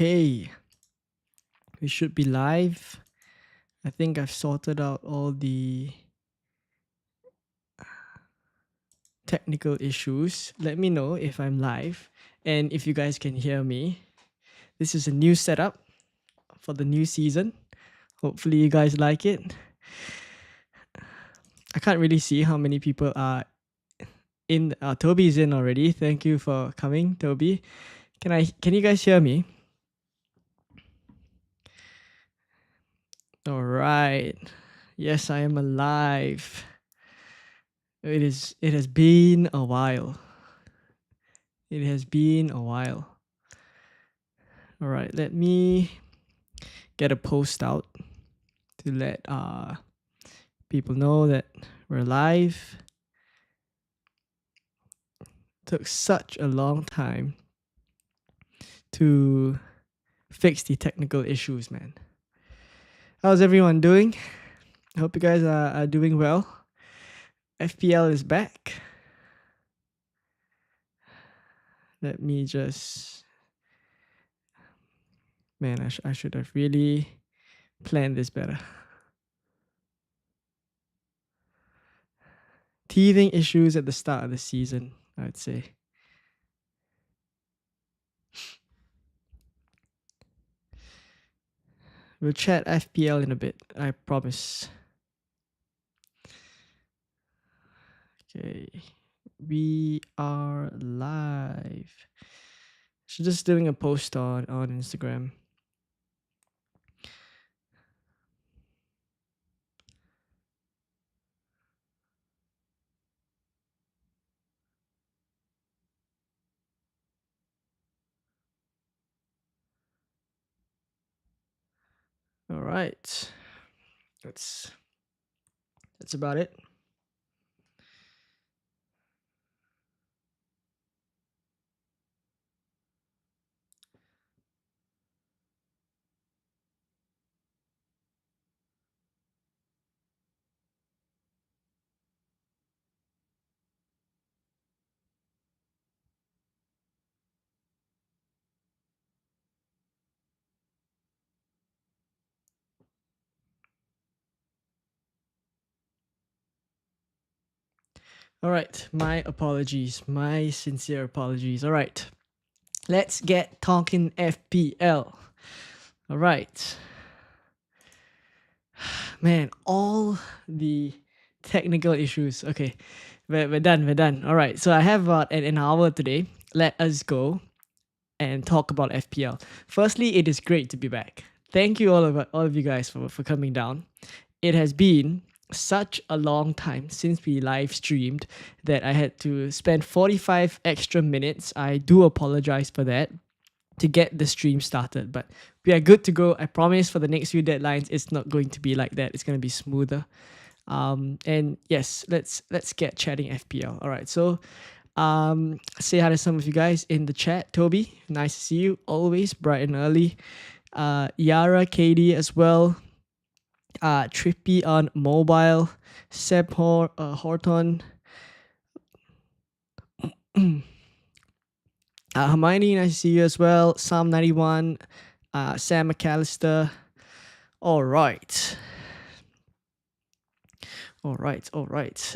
Okay, we should be live. I think I've sorted out all the technical issues. Let me know if I'm live and if you guys can hear me. This is a new setup for the new season. Hopefully you guys like it. I can't really see how many people are in. Toby's in already. Thank you for coming, Toby. Can you guys hear me? All right. Yes, I am alive. It has been a while. It has been a while. All right, let me get a post out to let people know that we're live. Took such a long time to fix the technical issues, man. How's everyone doing? I hope you guys are doing well. FPL is back. Let me just... Man, I should have really planned this better. Teething issues at the start of the season, I'd say. We'll chat FPL in a bit, I promise. Okay, we are live. So just doing a post on Instagram. All right, that's about it. All right, my apologies, my sincere apologies. All right, let's get talking FPL. All right, man, all the technical issues. Okay, we're done. All right, so I have about an hour today. Let us go and talk about FPL. Firstly, it is great to be back. Thank you all of you guys for coming down. It has been such a long time since we live streamed that I had to spend 45 extra minutes. I do apologize for that to get the stream started, but we are good to go. I promise for the next few deadlines, it's not going to be like that. It's going to be smoother. And yes, let's get chatting FPL. All right, so say hi to some of you guys in the chat. Toby, nice to see you, always bright and early. Yara, Katie as well. Trippy on mobile. Seb Horton. Hermione, nice to see you as well. Psalm 91. Sam McAllister. All right.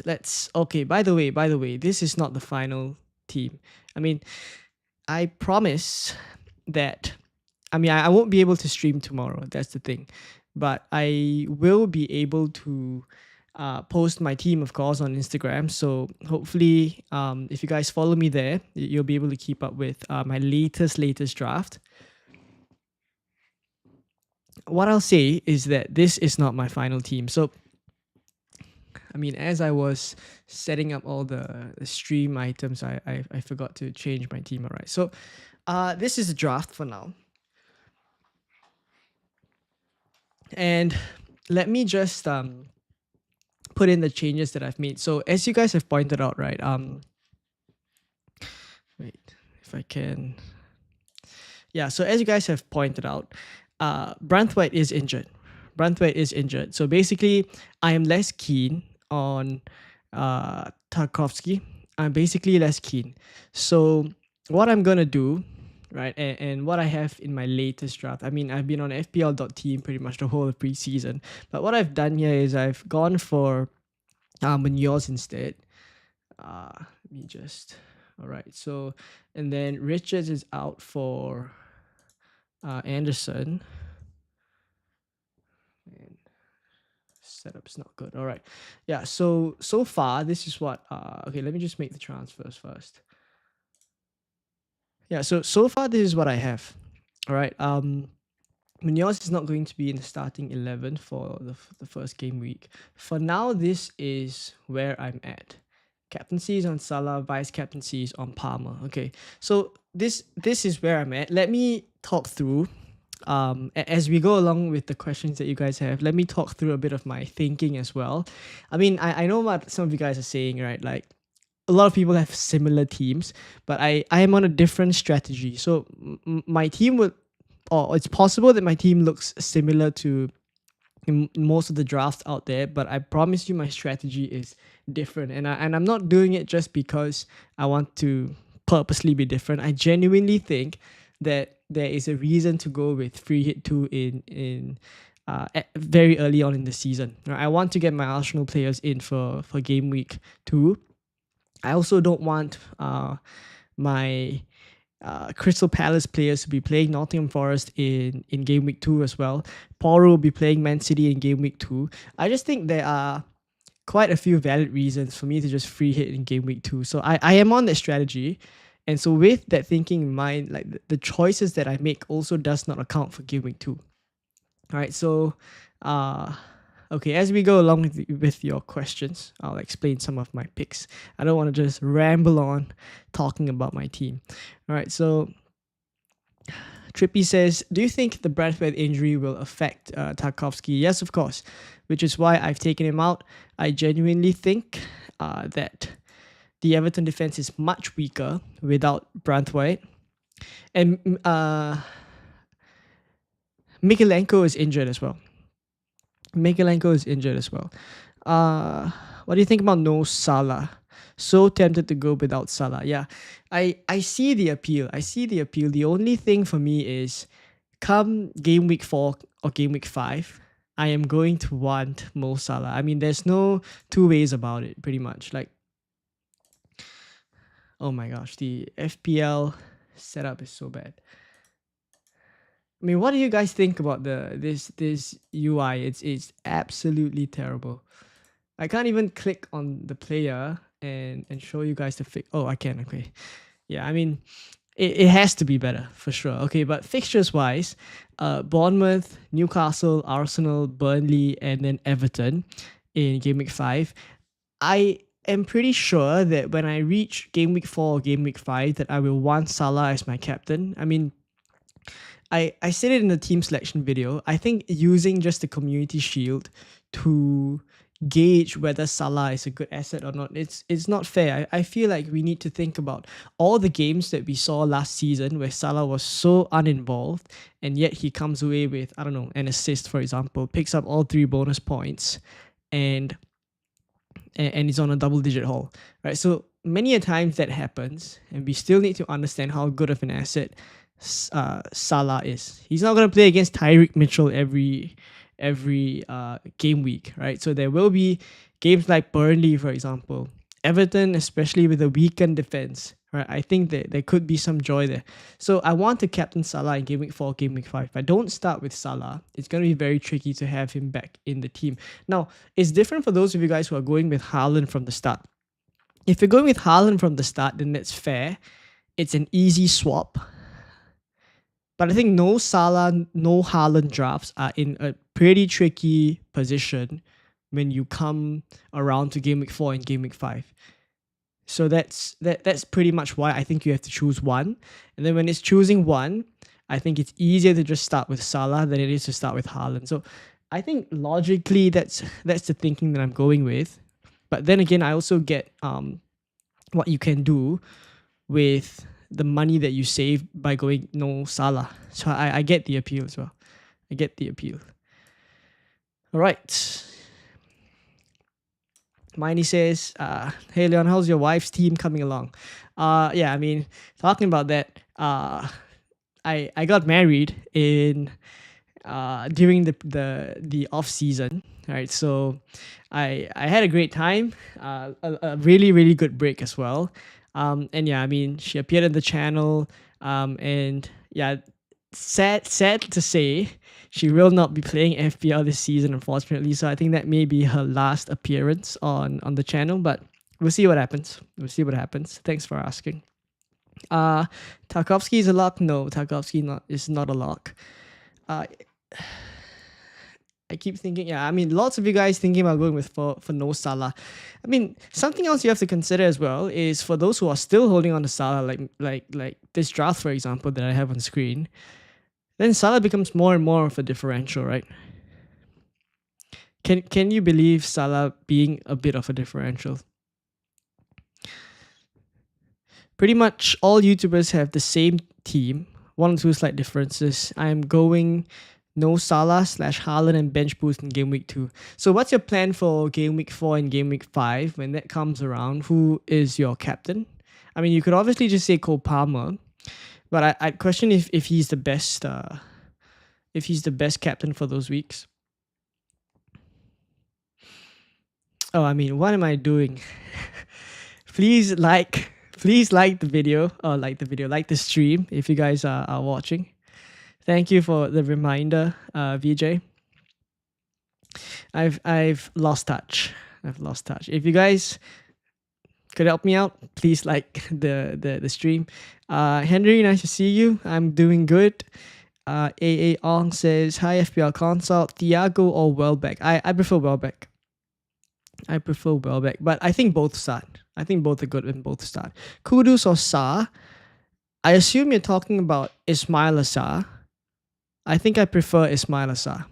Let's... Okay, by the way, this is not the final team. I mean, I promise that... I won't be able to stream tomorrow. That's the thing. But I will be able to post my team, of course, on Instagram. So hopefully, if you guys follow me there, you'll be able to keep up with my latest draft. What I'll say is that this is not my final team. So, as I was setting up all the stream items, I forgot to change my team. All right. So this is a draft for now. And let me just put in the changes that I've made. So as you guys have pointed out, right? Wait, if I can. Yeah, so as you guys have pointed out, Branthwaite is injured. So basically, I am less keen on Tarkovsky. I'm basically less keen. So what I'm going to do, right? And what I have in my latest draft, I mean, I've been on FPL.team pretty much the whole of preseason, but what I've done here is I've gone for Munoz instead. Let me just, all right. So, and then Richards is out for Anderson. And setup's not good. All right. Yeah. So far, this is what. Okay. Let me just make the transfers first. Yeah. So far, this is what I have. All right. Munoz is not going to be in the starting 11 for the first game week. For now, this is where I'm at. Captaincy is on Salah, vice captaincy is on Palmer. Okay, so this is where I'm at. Let me talk through, as we go along with the questions that you guys have. Let me talk through a bit of my thinking as well. I mean, I know what some of you guys are saying, right? Like, a lot of people have similar teams, but I am on a different strategy. So my team would, or it's possible that my team looks similar to most of the drafts out there, but I promise you my strategy is different, and I'm not doing it just because I want to purposely be different. I genuinely think that there is a reason to go with free hit 2 in very early on in the season. Right? I want to get my Arsenal players in for game week 2. I also don't want my Crystal Palace players to be playing Nottingham Forest in game week 2 as well. Porro will be playing Man City in game week 2. I just think there are quite a few valid reasons for me to just free hit in game week 2. So I am on that strategy. And so with that thinking in mind, like the choices that I make also does not account for game week 2. All right, so okay, as we go along with your questions, I'll explain some of my picks. I don't want to just ramble on talking about my team. All right, so Trippy says, do you think the Bradford injury will affect Tarkowski? Yes, of course, which is why I've taken him out. I genuinely think that the Everton defense is much weaker without Branthwaite. And Mikalenko is injured as well. What do you think about no Salah? So tempted to go without Salah. Yeah, I see the appeal. The only thing for me is come game week 4 or game week 5, I am going to want Mo Salah. I mean, there's no two ways about it, pretty much. Like, oh my gosh, the FPL setup is so bad. I mean, what do you guys think about this UI? It's absolutely terrible. I can't even click on the player and show you guys the fix. Oh, I can. Okay. Yeah, I mean, it has to be better for sure. Okay, but fixtures wise, Bournemouth, Newcastle, Arsenal, Burnley, and then Everton in game week 5. I am pretty sure that when I reach game week 4 or game week 5 that I will want Salah as my captain. I mean, I said it in the team selection video. I think using just the community shield to gauge whether Salah is a good asset or not, it's not fair. I feel like we need to think about all the games that we saw last season where Salah was so uninvolved, and yet he comes away with, I don't know, an assist, for example, picks up all 3 bonus points, and is on a double-digit haul, right? So many a times that happens, and we still need to understand how good of an asset Salah is. He's not going to play against Tyreek Mitchell every game week, right? So there will be games like Burnley, for example, Everton, especially with a weakened defense, right? I think that there could be some joy there. So I want to captain Salah in game week 4, game week 5. If I don't start with Salah, it's going to be very tricky to have him back in the team. Now, it's different for those of you guys who are going with Haaland from the start. If you're going with Haaland from the start, then that's fair. It's an easy swap. But I think no Salah, no Haaland drafts are in a pretty tricky position when you come around to game week 4 and game week 5. So that's pretty much why I think you have to choose one. And then when it's choosing one, I think it's easier to just start with Salah than it is to start with Haaland. So I think logically that's the thinking that I'm going with. But then again, I also get what you can do with the money that you save by going no Salah. So I get the appeal as well. All right. Miney says, hey Leon, how's your wife's team coming along? Yeah, I mean, talking about that, I got married in during the off season, right? So I had a great time, a really really good break as well. And yeah, I mean, she appeared on the channel, and yeah, sad to say, she will not be playing FPL this season, unfortunately. So I think that may be her last appearance on the channel, but we'll see what happens. We'll see what happens. Thanks for asking. Uh, Tarkovsky is a lock? No, Tarkovsky is not a lock. Uh, I keep thinking, yeah, I mean, lots of you guys thinking about going with for no Salah. I mean, something else you have to consider as well is for those who are still holding on to Salah, like this draft, for example, that I have on screen, then Salah becomes more and more of a differential, right? Can you believe Salah being a bit of a differential? Pretty much all YouTubers have the same team, one or two slight differences. I'm going no Salah / Haaland and bench boost in game week 2. So what's your plan for game week 4 and game week 5 when that comes around? Who is your captain? I mean, you could obviously just say Cole Palmer, but I'd question if he's the best captain for those weeks. Oh, I mean, what am I doing? Please like the video, or like the stream if you guys are watching. Thank you for the reminder, VJ. I've lost touch. If you guys could help me out, please like the stream. Henry, nice to see you. I'm doing good. AA Ong says, hi FPL Consult, Thiago or Welbeck? I prefer Welbeck. But I think both start. I think both are good and both start. Kudus or Sa? I assume you're talking about Ismail Assar. I think I prefer Ismail Assar.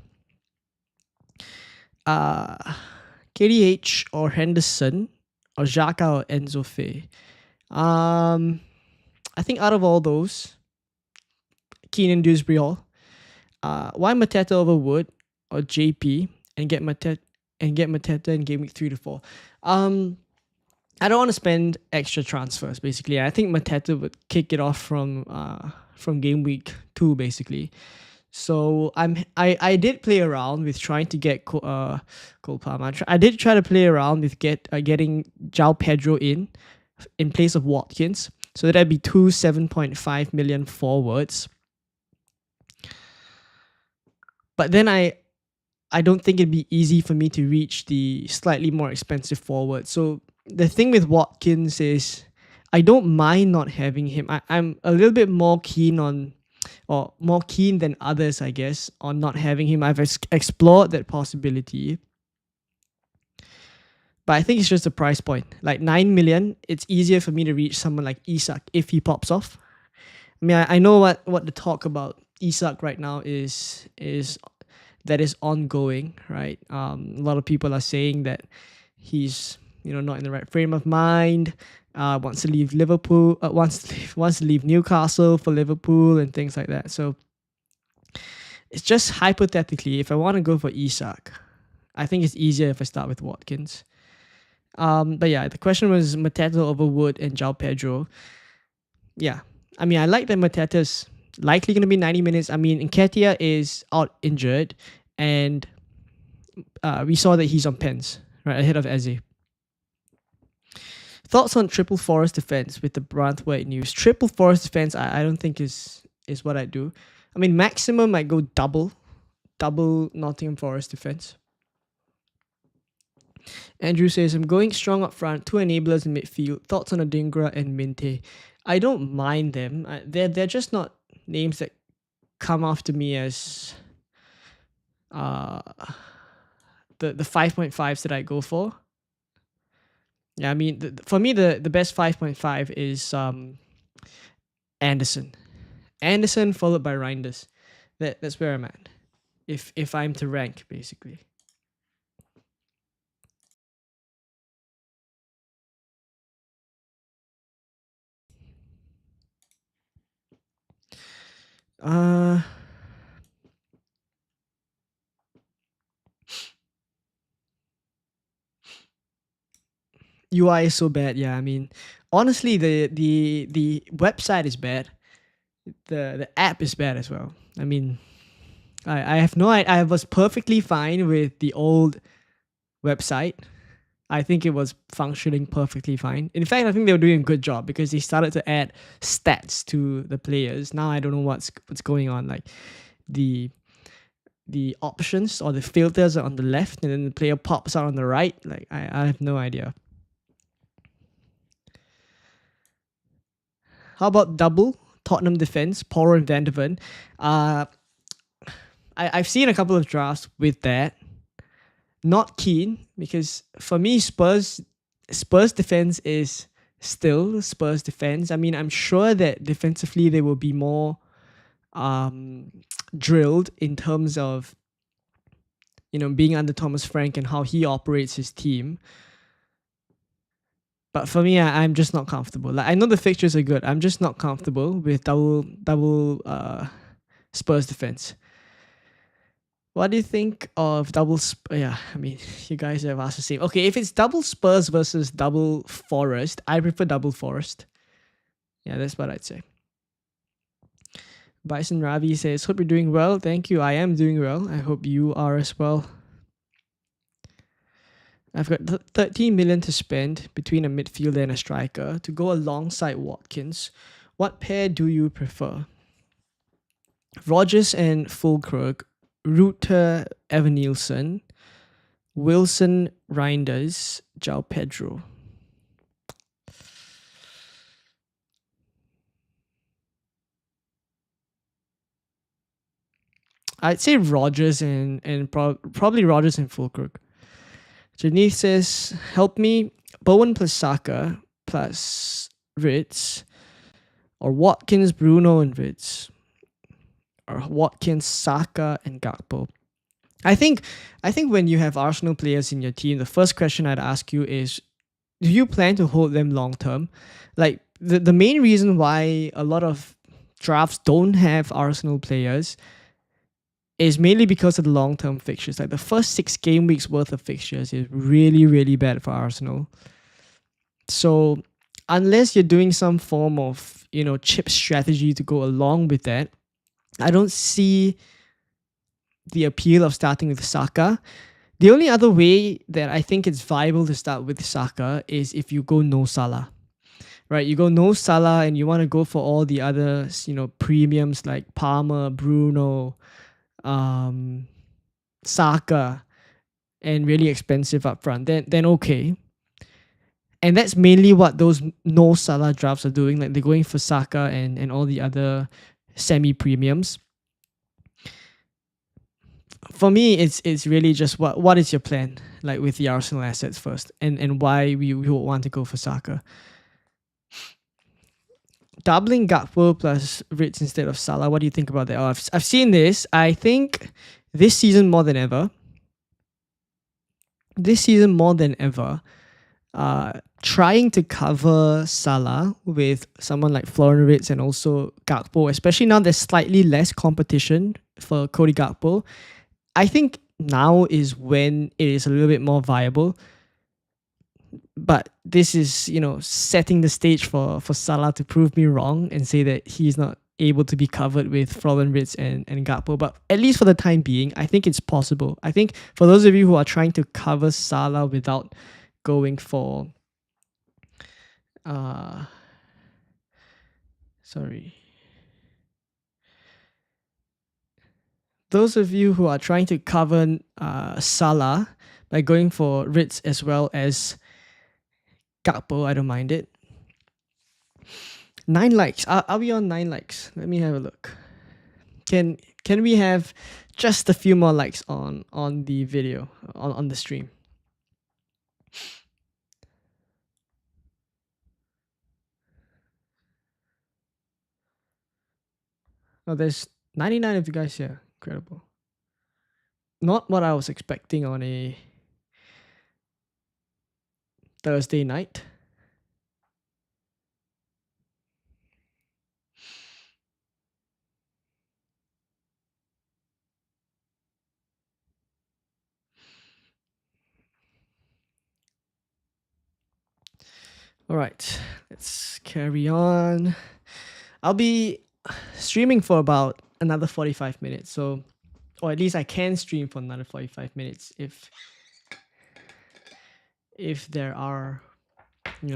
KDH or Henderson or Xhaka or Enzo Fe. I think out of all those, Keenan Dewsbury Hall. Why Mateta over Wood or JP and get Mateta in game week 3 to 4? I don't want to spend extra transfers, basically. I think Mateta would kick it off from game week 2, basically. So I did play around with trying to get Cole Palmer. I did try to play around with getting João Pedro in place of Watkins. So that'd be 2 7.5 million forwards. But then I don't think it'd be easy for me to reach the slightly more expensive forward. So the thing with Watkins is I don't mind not having him. I'm a little bit more keen than others, I guess, on not having him. I've explored that possibility. But I think it's just a price point. Like 9 million, it's easier for me to reach someone like Isak if he pops off. I mean, I know what the talk about Isak right now is that is ongoing, right? A lot of people are saying that he's not in the right frame of mind, wants to leave Liverpool, wants to leave Newcastle for Liverpool and things like that. So it's just hypothetically, if I want to go for Isak, I think it's easier if I start with Watkins. But yeah, the question was Mateta over Wood and João Pedro. Yeah, I mean, I like that Mateta's likely going to be 90 minutes. I mean, Nketiah is out injured, and we saw that he's on pens, right, ahead of Eze. Thoughts on triple Forest defense with the Branthwaite news? Triple Forest defense, I don't think is what I do. I mean, maximum might go double Nottingham Forest defense. Andrew says, I'm going strong up front, 2 enablers in midfield. Thoughts on Adingra and Minte? I don't mind them. They're just not names that come after me as the 5.5s that I go for. Yeah, I mean, for me, the best 5.5 is Anderson. Anderson followed by Reinders. That's where I'm at. If I'm to rank, basically. UI is so bad. Yeah, I mean, honestly, the website is bad. the app is bad as well. I mean, I have no I was perfectly fine with the old website. I think it was functioning perfectly fine. In fact, I think they were doing a good job because they started to add stats to the players. Now I don't know what's going on. Like the options or the filters are on the left and then the player pops out on the right. Like I have no idea. How about double Tottenham defense, Porro and Van de Ven? I've seen a couple of drafts with that. Not keen because for me Spurs defense is still Spurs defense. I mean, I'm sure that defensively they will be more drilled in terms of being under Thomas Frank and how he operates his team. But for me, I'm just not comfortable. Like I know the fixtures are good. I'm just not comfortable with double Spurs defense. What do you think of double? Yeah, I mean, you guys have asked the same. Okay, if it's double Spurs versus double Forest, I prefer double Forest. Yeah, that's what I'd say. Bison Ravi says, "Hope you're doing well." Thank you. I am doing well. I hope you are as well. I've got 13 million to spend between a midfielder and a striker to go alongside Watkins. What pair do you prefer? Rogers and Fulkrug, Ruter Evanilson, Wilson Reinders, João Pedro. I'd say Rogers and probably Rogers and Fulkrug. Janice says, help me, Bowen plus Saka plus Ritz, or Watkins, Bruno, and Ritz, or Watkins, Saka, and Gakpo. I think when you have Arsenal players in your team, the first question I'd ask you is, do you plan to hold them long term? Like the main reason why a lot of drafts don't have Arsenal players is mainly because of the long term fixtures. Like the first 6 game weeks worth of fixtures is really, really bad for Arsenal. So unless you're doing some form of, chip strategy to go along with that, I don't see the appeal of starting with Saka. The only other way that I think it's viable to start with Saka is if you go no Salah. Right, you go no Salah and you want to go for all the other, premiums like Palmer, Bruno, Saka, and really expensive up front, then okay. And that's mainly what those no Salah drafts are doing. Like they're going for Saka and all the other semi-premiums. For me, it's really just what is your plan, like with the Arsenal assets first, and why we would want to go for Saka. Doubling Gakpo plus Ritz instead of Salah. What do you think about that? Oh, I've seen this. I think this season more than ever. Trying to cover Salah with someone like Florian Ritz and also Gakpo, especially now there's slightly less competition for Cody Gakpo. I think now is when it is a little bit more viable. But this is, setting the stage for Salah to prove me wrong and say that he's not able to be covered with Florian Ritz and Gakpo. But at least for the time being, I think it's possible. I think for those of you who are trying to cover Salah without going for those of you who are trying to cover Salah by going for Ritz as well as Gakpo, I don't mind it. 9 likes. Are we on 9 likes? Let me have a look. Can we have just a few more likes on the video, on the stream? Oh, there's 99 of you guys here. Incredible. Not what I was expecting on a Thursday night. All right, let's carry on. I'll be streaming for about another 45 minutes. So, or at least I can stream for another 45 minutes if there are,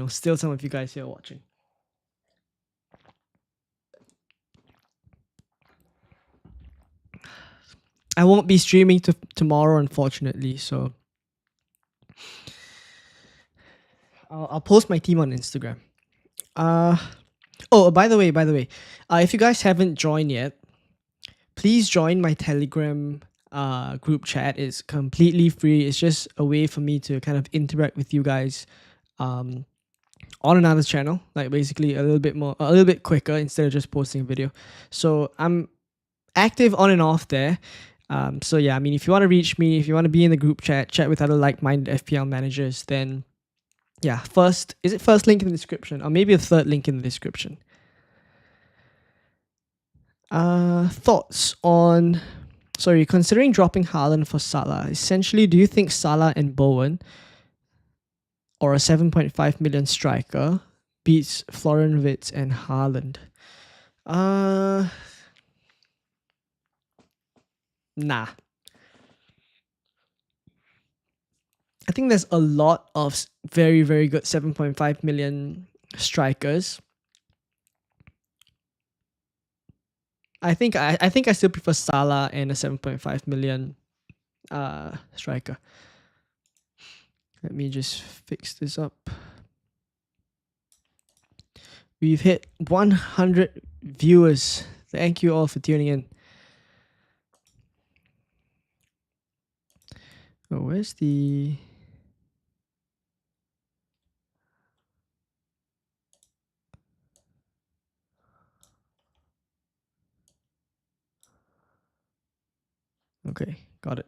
still some of you guys here watching. I won't be streaming tomorrow, unfortunately. So I'll post my team on Instagram. Oh, by the way, if you guys haven't joined yet, please join my Telegram group chat. It's completely free. It's just a way for me to kind of interact with you guys on another channel, like basically a little bit quicker instead of just posting a video. So I'm active on and off there. So yeah, I mean, if you want to reach me, if you want to be in the group chat with other like-minded FPL managers, then yeah, first link in the description, or maybe a third link in the description. Thoughts on, considering dropping Haaland for Salah, essentially, do you think Salah and Bowen, or a 7.5 million striker, beats Florian Wirtz and Haaland? Nah. I think there's a lot of very, very good 7.5 million strikers. I think I still prefer Salah and a 7.5 million striker. Let me just fix this up. We've hit 100 viewers. Thank you all for tuning in. Oh, where's the... Okay, got it.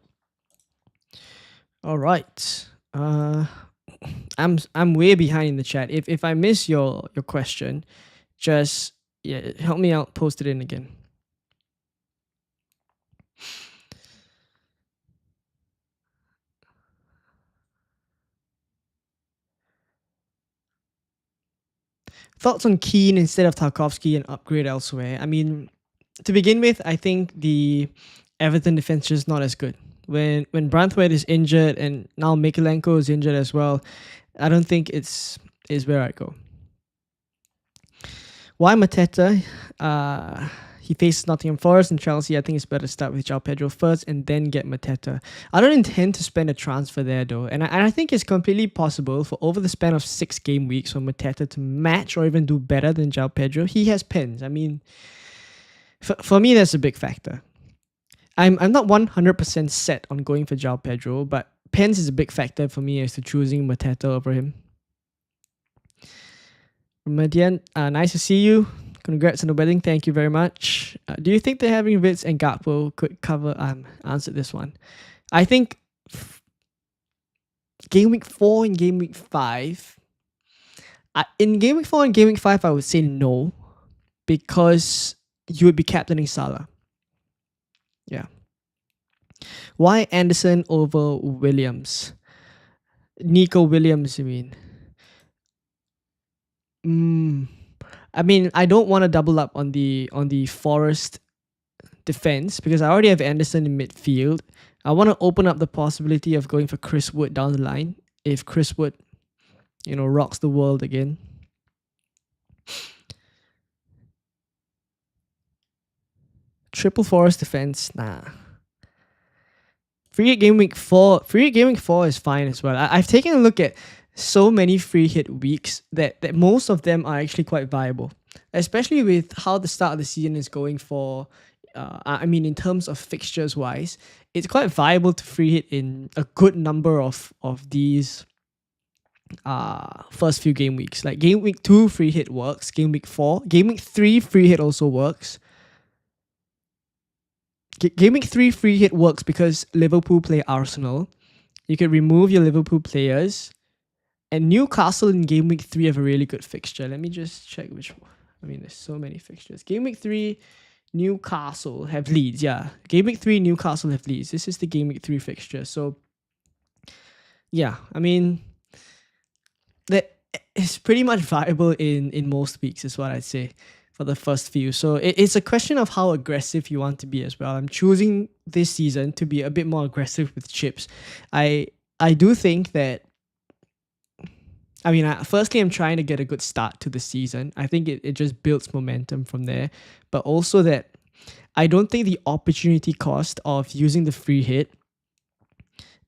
All right. I'm way behind in the chat. If I miss your question, just help me out, post it in again. Thoughts on Keane instead of Tarkowski and upgrade elsewhere? I mean, to begin with, I think the Everton defense is just not as good. When Branthwaite is injured and now Mikalenko is injured as well, I don't think is where I go. Why Mateta? He faces Nottingham Forest and Chelsea. I think it's better to start with João Pedro first and then get Mateta. I don't intend to spend a transfer there though, and I think it's completely possible for over the span of 6 game weeks for Mateta to match or even do better than João Pedro. He has pens. I mean, for me, that's a big factor. I'm not 100% set on going for João Pedro, but pens is a big factor for me as to choosing Mateta over him. Madian, nice to see you. Congrats on the wedding. Thank you very much. Do you think that having Wirtz and Gakpo could cover... answer this one. I think game week 4 and game week 5... in game week 4 and game week 5, I would say no. Because you would be captaining Salah. Yeah. Why Anderson over Williams? Nico Williams, you mean? I mean, I don't want to double up on the Forest defense because I already have Anderson in midfield. I want to open up the possibility of going for Chris Wood down the line if Chris Wood, rocks the world again. Triple Forest defense, nah. Free hit game week 4. Free hit game week 4 is fine as well. I've taken a look at so many free hit weeks that most of them are actually quite viable, especially with how the start of the season is going for. I mean, in terms of fixtures wise, it's quite viable to free hit in a good number of these first few game weeks. Like game week 2 free hit works, game week 4, game week 3 free hit also works. Game week 3 free hit works because Liverpool play Arsenal. You can remove your Liverpool players. And Newcastle in game week 3 have a really good fixture. Let me just check which one. I mean, there's so many fixtures. Game week 3, Newcastle have Leeds. Yeah. Game week 3, Newcastle have Leeds. This is the game week 3 fixture. So, yeah. I mean, that is pretty much viable in most weeks, is what I'd say for the first few. So it's a question of how aggressive you want to be as well. I'm choosing this season to be a bit more aggressive with chips. I do think that, I mean, firstly, I'm trying to get a good start to the season. I think it just builds momentum from there. But also that I don't think the opportunity cost of using the free hit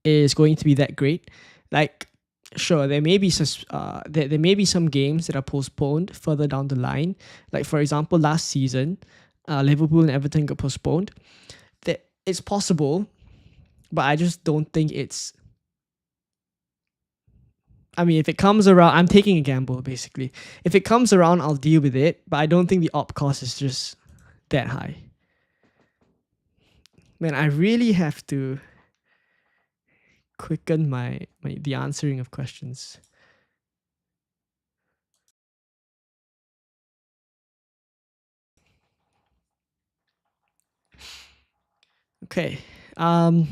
is going to be that great. Like, sure, there may be there may be some games that are postponed further down the line. Like, for example, last season, Liverpool and Everton got postponed. That it's possible, but I just don't think it's. I mean, if it comes around, I'm taking a gamble basically. If it comes around, I'll deal with it, but I don't think the op cost is just that high. Man, I really have to quicken the answering of questions. Okay. I'm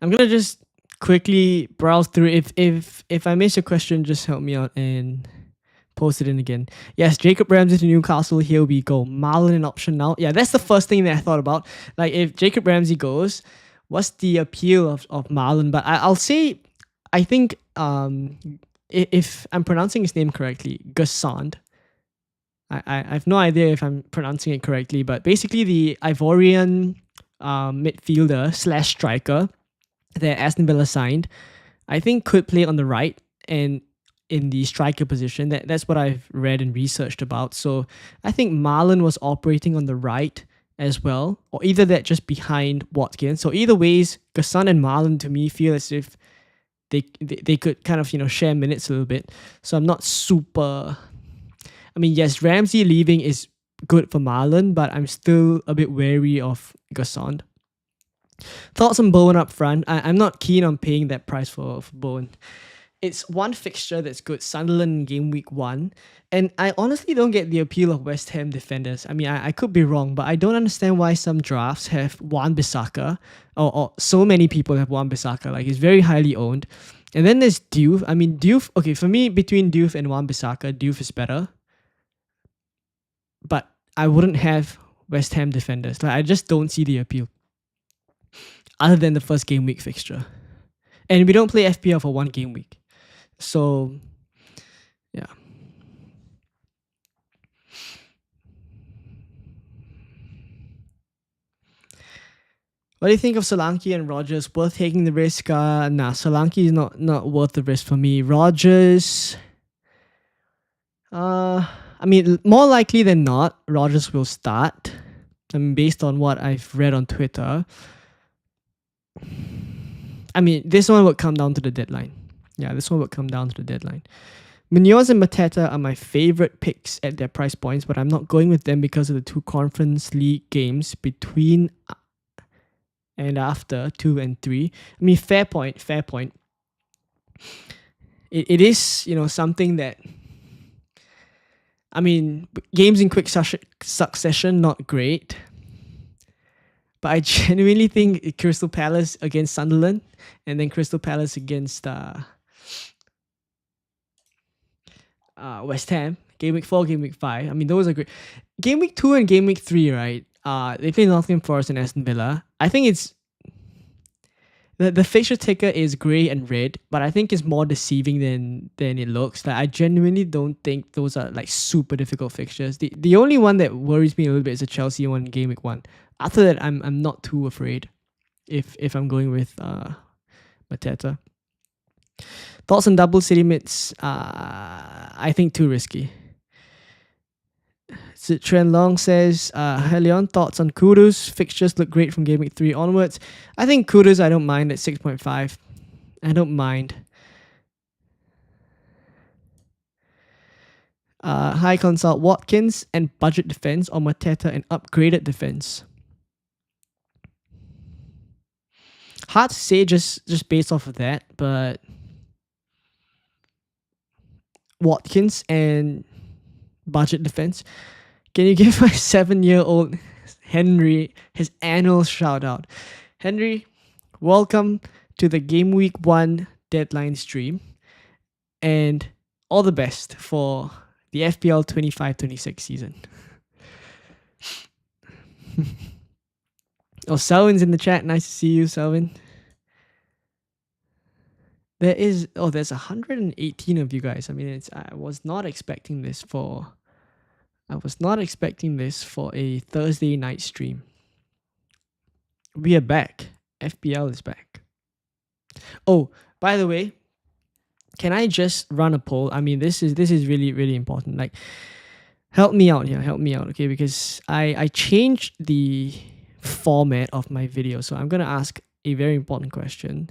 gonna just quickly browse through. If I miss a question, just help me out and post it in again. Yes, Jacob Ramsey to Newcastle. Here we go. Marlon an option now. Yeah, that's the first thing that I thought about. Like, if Jacob Ramsey goes, what's the appeal of Marlon? But I'll say, I think if I'm pronouncing his name correctly, Gassand. I have no idea if I'm pronouncing it correctly, but basically the Ivorian midfielder / striker that Aston Villa signed, I think could play on the right and in the striker position. That's what I've read and researched about. So I think Marlon was operating on the right as well, or either that just behind Watkins. So either ways, Gassan and Marlon to me feel as if they could kind of, share minutes a little bit. So I'm not super. I mean, yes, Ramsey leaving is good for Marlon, but I'm still a bit wary of Gasson. Thoughts on Bowen up front? I'm not keen on paying that price for Bowen. It's one fixture that's good, Sunderland in game week 1. And I honestly don't get the appeal of West Ham defenders. I mean, I could be wrong, but I don't understand why some drafts have Wan-Bissaka, or so many people have Wan-Bissaka. Like, he's very highly owned. And then there's Diouf. I mean, Diouf, okay, for me, between Diouf and Wan-Bissaka, Diouf is better. But I wouldn't have West Ham defenders. Like, I just don't see the appeal. Other than the first game week fixture. And we don't play FPL for one game week. So, yeah. What do you think of Solanke and Rogers? Worth taking the risk? Nah, Solanke is not worth the risk for me. Rogers, I mean, more likely than not, Rogers will start. I mean, based on what I've read on Twitter. I mean, this one would come down to the deadline. Yeah, this one would come down to the deadline. Munoz and Mateta are my favorite picks at their price points, but I'm not going with them because of the 2 Conference League games between and after 2 and 3. I mean, fair point. It is, something that, I mean, games in quick succession, not great. But I genuinely think Crystal Palace against Sunderland and then Crystal Palace against West Ham, game week 4, game week 5. I mean, those are great. Game week 2 and game week 3, right? They play Nottingham Forest and Aston Villa. I think it's the fixture ticker is grey and red, but I think it's more deceiving than it looks. Like, I genuinely don't think those are like super difficult fixtures. The only one that worries me a little bit is the Chelsea one in game week 1. After that, I'm not too afraid if I'm going with Mateta. Thoughts on double city mids? I think too risky. Tren Long says, Helion, thoughts on Kudus? Fixtures look great from game week 3 onwards. I think Kudus, I don't mind at 6.5. I don't mind. High consult Watkins and budget defense, or Mateta and upgraded defense. Hard to say just based off of that, but Watkins and budget defense. Can you give my 7-year-old Henry his annual shout out? Henry, welcome to the game week 1 deadline stream, and all the best for the FPL 25-26 season. Oh, Selwyn's in the chat. Nice to see you, Selwyn. There's 118 of you guys. I mean, I was not expecting this for a Thursday night stream. We are back. FPL is back. Oh, by the way, can I just run a poll? I mean, this is really, really important. Like, help me out here. Help me out, okay? Because I changed the format of my video. So I'm gonna ask a very important question.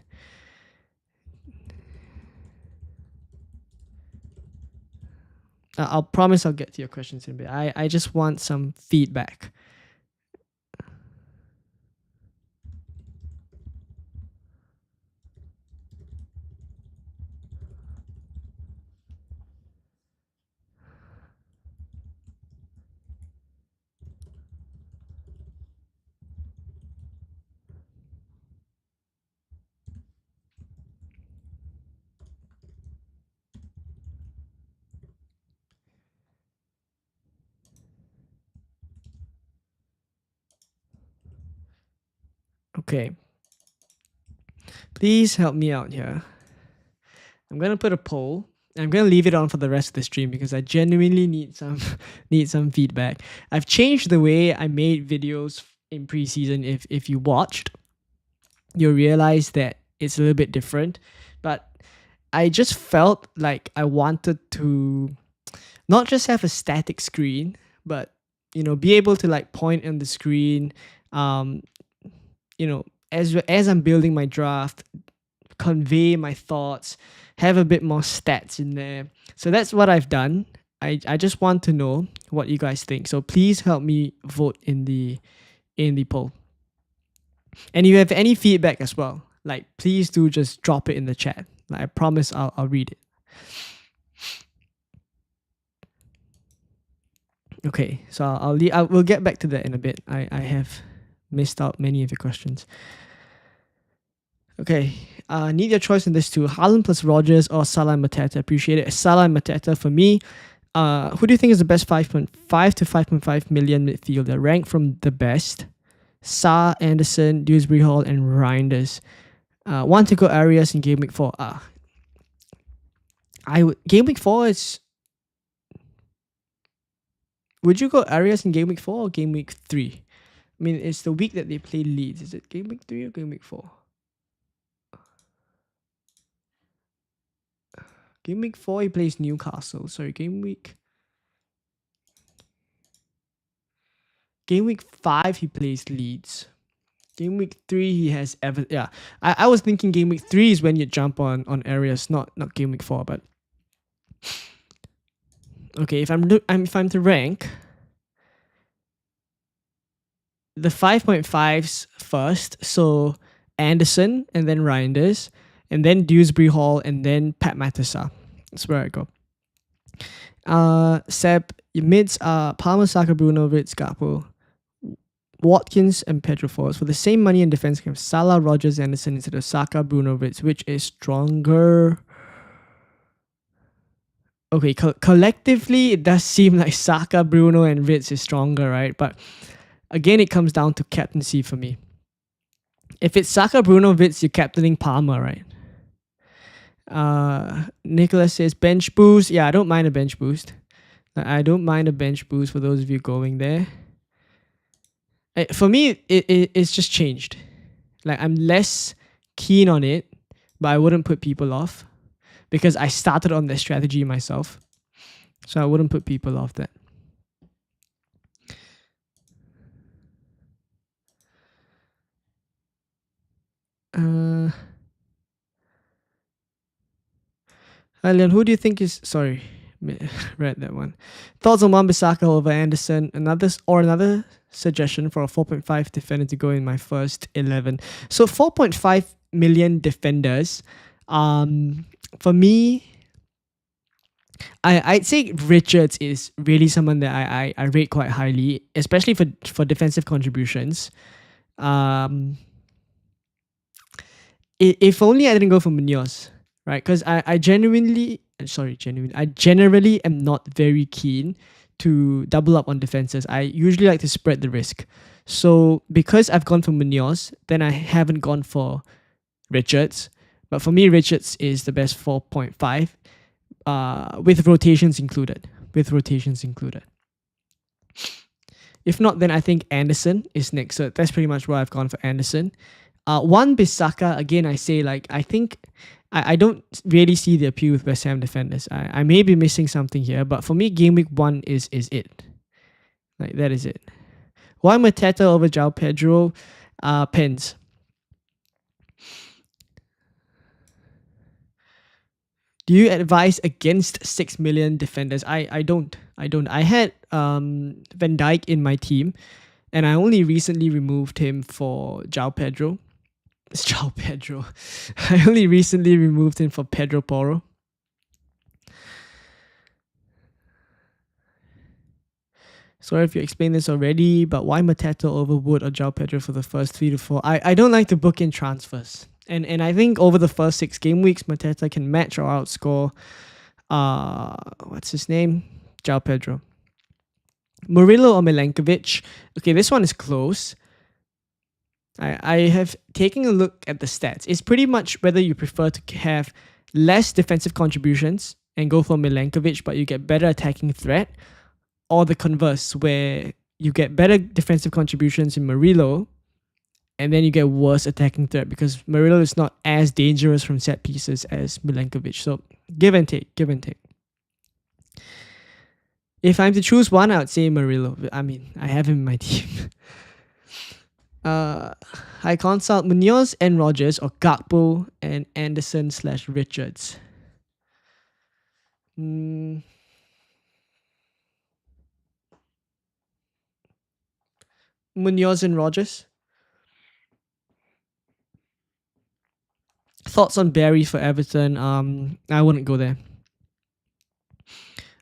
I'll promise I'll get to your questions in a bit. I just want some feedback. Okay. Please help me out here. I'm gonna put a poll. I'm gonna leave it on for the rest of the stream because I genuinely need some feedback. I've changed the way I made videos in preseason. If you watched, you'll realize that it's a little bit different. But I just felt like I wanted to not just have a static screen, but be able to like point on the screen. As I'm building my draft, convey my thoughts, have a bit more stats in there. So that's what I've done. I just want to know what you guys think. So please help me vote in the poll. And if you have any feedback as well, like please do just drop it in the chat. Like, I promise I'll read it. Okay, so we'll get back to that in a bit. I have missed out many of your questions. Okay, need your choice in this too. Haaland plus Rodgers or Salah and Mateta. Appreciate it. Salah and Mateta for me. Who do you think is the best 5.5 to 5.5 million midfielder? Ranked from the best. Salah, Anderson, Dewsbury Hall, and Reinders. Want to go Arias in game week 4? Game week 4 is. Would you go Arias in game week 4 or game week 3? I mean, it's the week that they play Leeds. Is it game week 3 or game week 4? Game week 4 he plays Newcastle. Sorry, game week 5 he plays Leeds. Game week 3 he has Everton. Yeah, I was thinking game week 3 is when you jump on Arias, not game week 4. But okay, if I'm to rank the 5.5s first, so Anderson and then Reinders, and then Dewsbury Hall, and then Pat Matissa. That's where I go. Seb, your mids are Palmer, Saka, Bruno, Ritz, Gakpo, Watkins, and Pedro forwards. For the same money in defense, can have Salah, Rodgers, Anderson instead of Saka, Bruno, Ritz. Which is stronger? Okay, collectively, it does seem like Saka, Bruno, and Ritz is stronger, right? But again, it comes down to captaincy for me. If it's Saka, Bruno, Ritz, you're captaining Palmer, right? Nicholas says bench boost. Yeah, I don't mind a bench boost. I don't mind a bench boost for those of you going there. For me, it's just changed. Like, I'm less keen on it, but I wouldn't put people off because I started on that strategy myself. So I wouldn't put people off that. Leon, who do you think is... Sorry, read that one. Thoughts on Wan-Bissaka over Anderson? Another suggestion for a 4.5 defender to go in my first 11. So 4.5 million defenders. For me, I'd say Richards is really someone that I rate quite highly, especially for defensive contributions. If only I didn't go for Munoz, right? Because I generally am not very keen to double up on defenses. I usually like to spread the risk. So because I've gone for Munoz, then I haven't gone for Richards. But for me, Richards is the best 4.5 with rotations included. If not, then I think Anderson is next. So that's pretty much where I've gone for Anderson. Wan-Bissaka, again, I say, like, I think I don't really see the appeal with West Ham defenders. I may be missing something here, but for me, game week 1 is it. Like, that is it. Why Mateta over João Pedro? Pens. Do you advise against 6 million defenders? I don't. I had Van Dijk in my team, and I only recently removed him for João Pedro. It's João Pedro. I only recently removed him for Pedro Porro. Sorry if you explained this already, but why Mateta over Wood or João Pedro for the first 3 to 4? I don't like to book in transfers. And I think over the first 6 game weeks, Mateta can match or outscore, what's his name? João Pedro. Murillo or Milenkovic? Okay, this one is close. I have taken a look at the stats. It's pretty much whether you prefer to have less defensive contributions and go for Milenkovic, but you get better attacking threat, or the converse, where you get better defensive contributions in Murillo, and then you get worse attacking threat because Murillo is not as dangerous from set pieces as Milenkovic. So give and take. If I'm to choose one, I would say Murillo. I mean, I have him in my team. I consult Munoz and Rogers or Gakpo and Anderson / Richards. Munoz and Rogers. Thoughts on Barry for Everton? I wouldn't go there.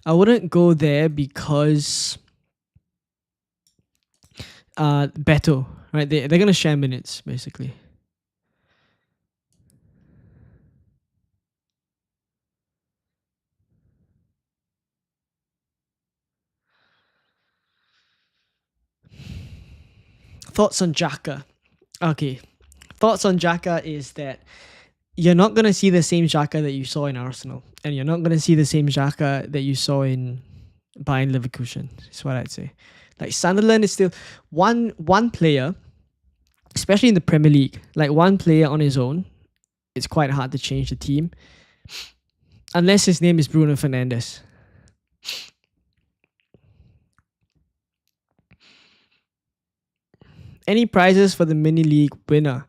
I wouldn't go there because Beto, right? They're gonna share minutes basically. Thoughts on Xhaka? Okay, thoughts on Xhaka is that you're not going to see the same Xhaka that you saw in Arsenal, and you're not going to see the same Xhaka that you saw in Bayern Leverkusen, is what I'd say. Like, Sunderland is still one player, especially in the Premier League, like one player on his own, it's quite hard to change the team, unless his name is Bruno Fernandes. Any prizes for the mini league winner?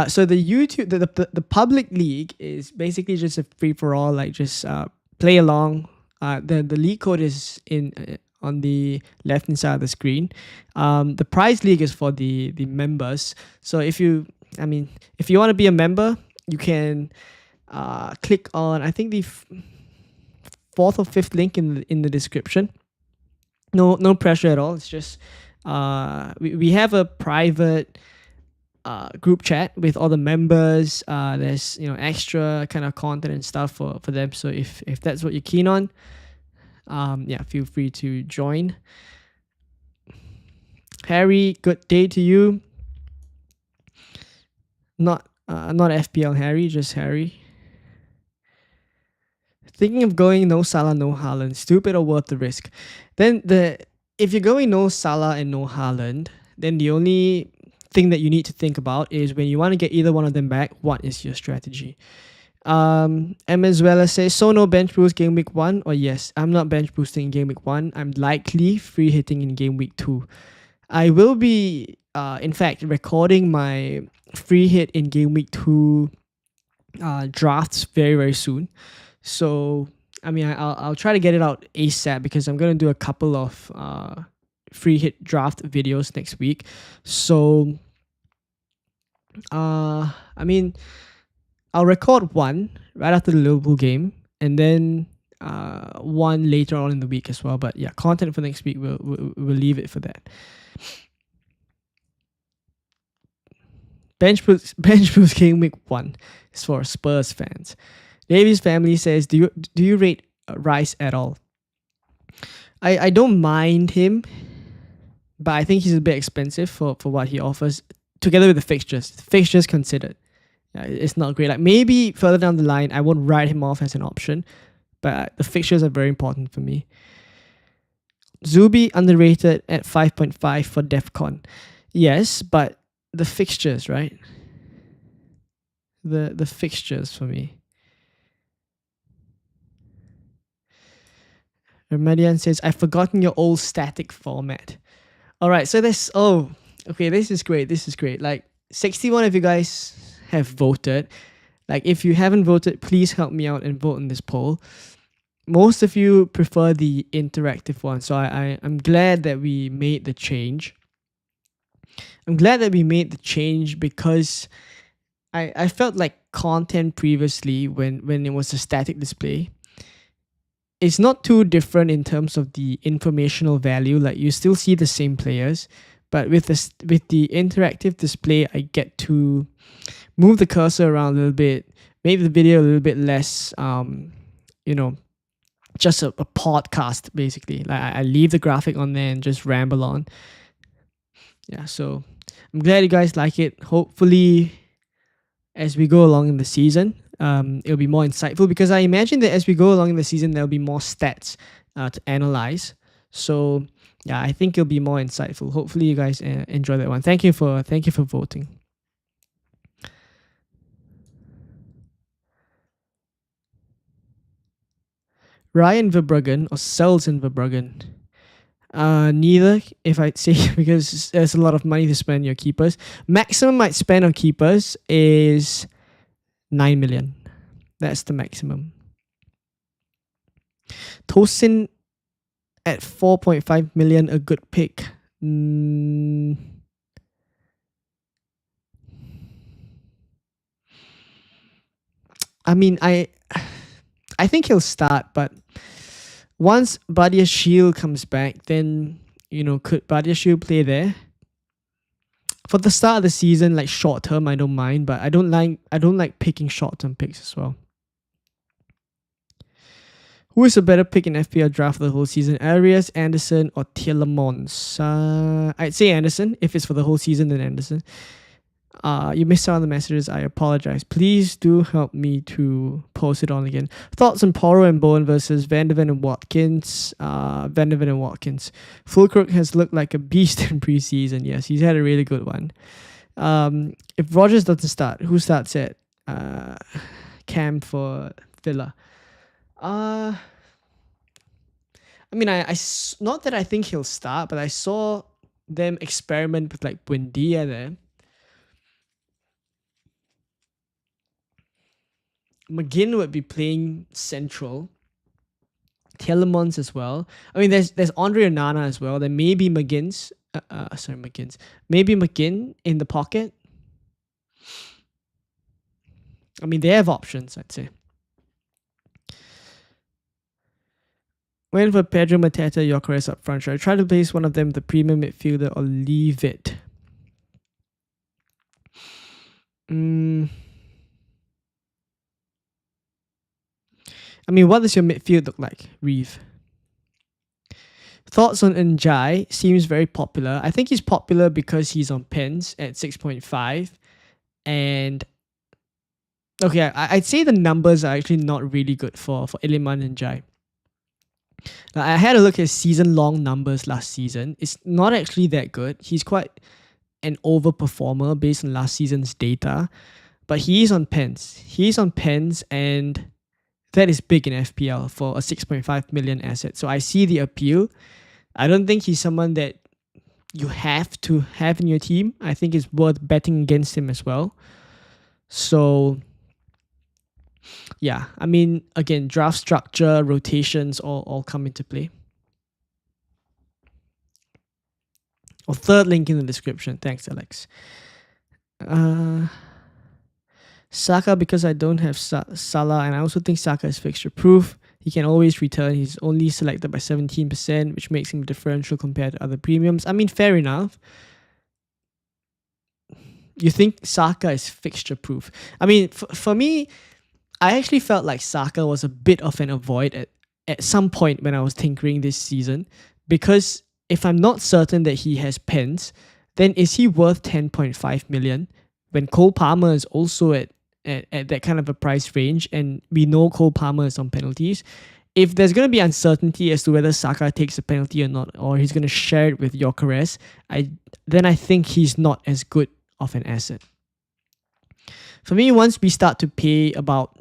So the the public league is basically just a free for all, like just play along. The league code is in on the left hand side of the screen. The prize league is for the members. So if you want to be a member, you can click on, I think, the 4th or 5th link in the description. No pressure at all. It's just we have a private group chat with all the members. There's extra kind of content and stuff for them. So if that's what you're keen on, feel free to join. Harry, good day to you. Not FPL Harry, just Harry. Thinking of going no Salah, no Haaland. Stupid or worth the risk? Then if you're going no Salah and no Haaland, then the only thing that you need to think about is when you want to get either one of them back, what is your strategy? As well as say, so no bench boost game week 1, or yes, I'm not bench boosting in game week 1. I'm likely free hitting in game week 2. I will be, in fact, recording my free hit in game week 2 drafts very, very soon. So, I'll try to get it out ASAP because I'm going to do a couple of free hit draft videos next week. So, I'll record one right after the Liverpool game and then one later on in the week as well. But yeah, content for next week, we'll leave it for that. Bench boost game week 1 is for Spurs fans. Davies family says, do you rate Rice at all? I don't mind him, but I think he's a bit expensive for what he offers. Together with the fixtures considered, it's not great. Like maybe further down the line, I won't write him off as an option, but the fixtures are very important for me. Zubi underrated at 5.5 for DEFCON. Yes, but the fixtures, right? The fixtures for me. Remedian says, I've forgotten your old static format. All right, so okay, this is great. Like 61 of you guys have voted. Like if you haven't voted, please help me out and vote in this poll. Most of you prefer the interactive one, so I'm glad that we made the change. I'm glad that we made the change because I felt like content previously when it was a static display, it's not too different in terms of the informational value. Like you still see the same players, but with the interactive display, I get to move the cursor around a little bit, make the video a little bit less, just a podcast basically. Like I leave the graphic on there and just ramble on. Yeah, so I'm glad you guys like it. Hopefully, as we go along in the season, it'll be more insightful because I imagine that as we go along in the season, there'll be more stats to analyze. So yeah, I think it'll be more insightful. Hopefully, you guys enjoy that one. Thank you for voting. Ryan Verbruggen or Selzen Verbruggen? Neither, if I'd say, because there's a lot of money to spend on your keepers. Maximum I'd spend on keepers is 9 million. That's the maximum. Tosin at 4.5 million, a good pick. I mean, I think he'll start, but once Badiashile comes back, then could Badiashile play there? For the start of the season, like short term, I don't mind, but I don't like picking short term picks as well. Who is a better pick in FPL draft for the whole season? Arias, Anderson, or Tielemans? I'd say Anderson. If it's for the whole season, then Anderson. You missed out on the messages. I apologize. Please do help me to post it on again. Thoughts on Porro and Bowen versus Van de Ven and Watkins? Van de Ven and Watkins. Fulkrug has looked like a beast in preseason. Yes, he's had a really good one. If Rogers doesn't start, who starts at Cam for Villa? I mean, I not that I think he'll start, but I saw them experiment with like Buendia there. McGinn would be playing central. Tielemans as well. I mean, there's Andre Onana as well. There may be McGinn in the pocket. I mean, they have options, I'd say. When for Pedro Mateta, Gyökeres up front, should I try to place one of them, the premium midfielder, or leave it? I mean, what does your midfield look like, Reeve? Thoughts on Njai? Seems very popular. I think he's popular because he's on pens at 6.5. And okay, I'd say the numbers are actually not really good for Iliman Njai. I had a look at his season-long numbers last season. It's not actually that good. He's quite an overperformer based on last season's data. But he's on pens. And that is big in FPL for a 6.5 million asset. So I see the appeal. I don't think he's someone that you have to have in your team. I think it's worth betting against him as well. So yeah, I mean, again, draft structure, rotations all come into play. Or third link in the description. Thanks, Alex. Saka, because I don't have Salah, and I also think Saka is fixture proof. He can always return. He's only selected by 17%, which makes him differential compared to other premiums. I mean, fair enough. You think Saka is fixture proof? I mean, for me, I actually felt like Saka was a bit of an avoid at some point when I was tinkering this season, because if I'm not certain that he has pens, then is he worth 10.5 million when Cole Palmer is also at that kind of a price range, and we know Cole Palmer is on penalties? If there's going to be uncertainty as to whether Saka takes a penalty or not, or he's going to share it with Gyökeres, then I think he's not as good of an asset. For me, once we start to pay about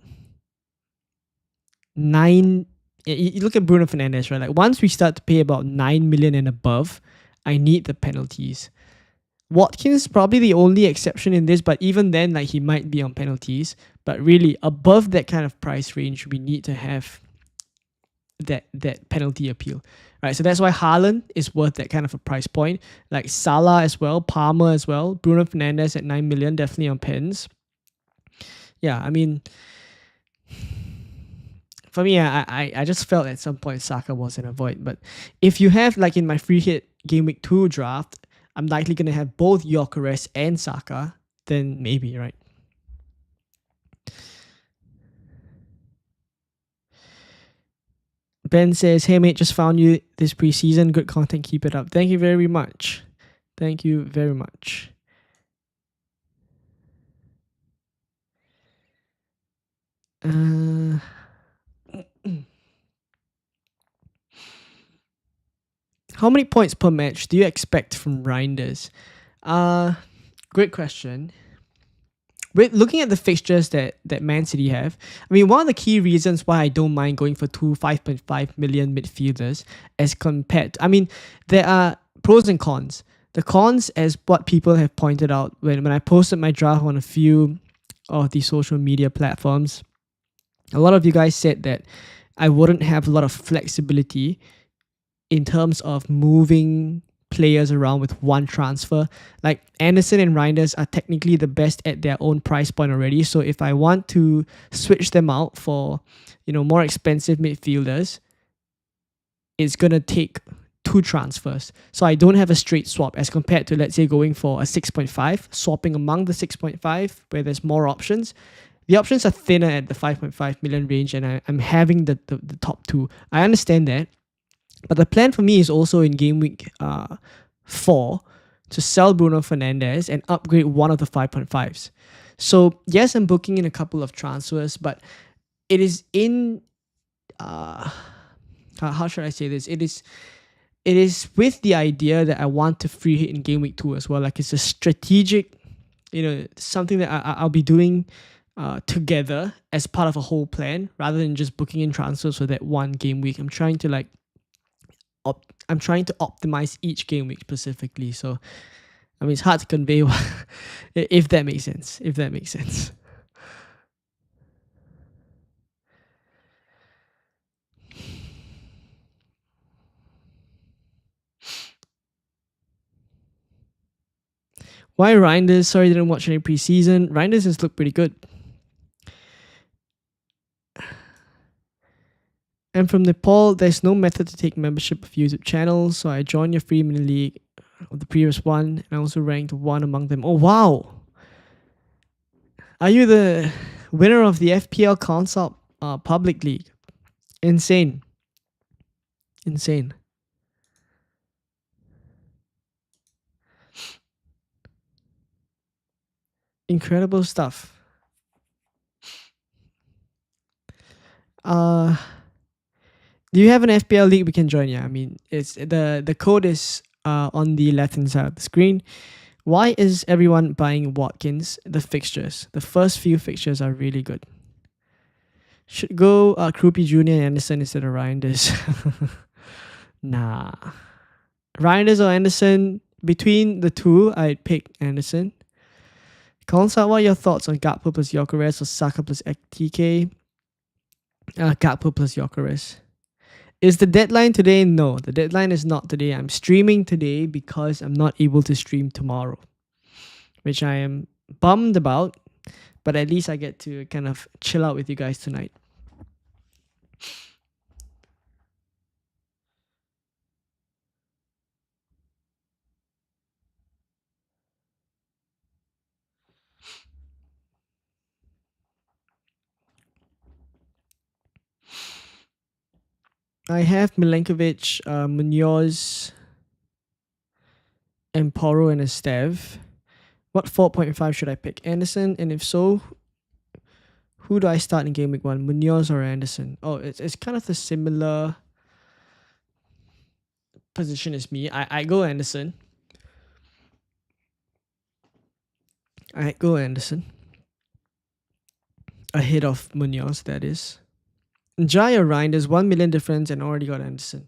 9, you look at Bruno Fernandes, right? Like once we start to pay about 9 million and above, I need the penalties. Watkins probably the only exception in this, but even then, like he might be on penalties. But really, above that kind of price range, we need to have that penalty appeal, right? So that's why Haaland is worth that kind of a price point. Like Salah as well, Palmer as well, Bruno Fernandes at 9 million, definitely on pens. Yeah, I mean, for me, I just felt at some point Saka was an avoid. But if you have, like in my free hit game week 2 draft, I'm likely going to have both Gyökeres and Saka, then maybe, right? Ben says, hey mate, just found you this preseason. Good content, keep it up. Thank you very much. Thank you very much. How many points per match do you expect from Reinders? Great question. With looking at the fixtures that Man City have, I mean, one of the key reasons why I don't mind going for two 5.5 million midfielders as compared, I mean, there are pros and cons. The cons, as what people have pointed out when I posted my draft on a few of the social media platforms, a lot of you guys said that I wouldn't have a lot of flexibility in terms of moving players around with one transfer. Like Anderson and Reinders are technically the best at their own price point already. So if I want to switch them out for, more expensive midfielders, it's gonna take 2 transfers. So I don't have a straight swap as compared to, let's say, going for a 6.5, swapping among the 6.5 where there's more options. The options are thinner at the 5.5 million range, and I'm having the top 2. I understand that. But the plan for me is also in game week 4 to sell Bruno Fernandes and upgrade one of the 5.5s. So yes, I'm booking in a couple of transfers, but it is in how should I say this? It is with the idea that I want to free hit in game week 2 as well. Like it's a strategic, something that I'll be doing together as part of a whole plan rather than just booking in transfers for that one game week. I'm trying to optimize each game week specifically. So, I mean, it's hard to convey if that makes sense. If that makes sense. Why Reinders? Sorry, didn't watch any preseason. Reinders has looked pretty good. And from Nepal, there's no method to take membership of YouTube channels, so I joined your free mini league of the previous one, and I also ranked 1 among them. Oh wow! Are you the winner of the FPL Consult Public League? Insane. Insane. Incredible stuff. Do you have an FPL league we can join? Yeah, I mean, it's the code is on the left hand side of the screen. Why is everyone buying Watkins? The fixtures, the first few fixtures are really good. Should go Krupi Jr. and Anderson instead of Reinders. Nah, Reinders or Anderson. Between the two, I'd pick Anderson. Consult, what are your thoughts on Gakpo plus Gyökeres or Saka plus TK? Gakpo plus Gyökeres. Is the deadline today? No, the deadline is not today. I'm streaming today because I'm not able to stream tomorrow, which I am bummed about, but at least I get to kind of chill out with you guys tonight. I have Milenkovic, Munoz, and Porro and Estev. What 4.5 should I pick? Anderson, and if so, who do I start in game week 1? Munoz or Anderson? Oh, it's kind of a similar position as me. I go Anderson. I go Anderson. Ahead of Munoz, that is. Jai or Ryan, there's 1 million difference and already got Anderson.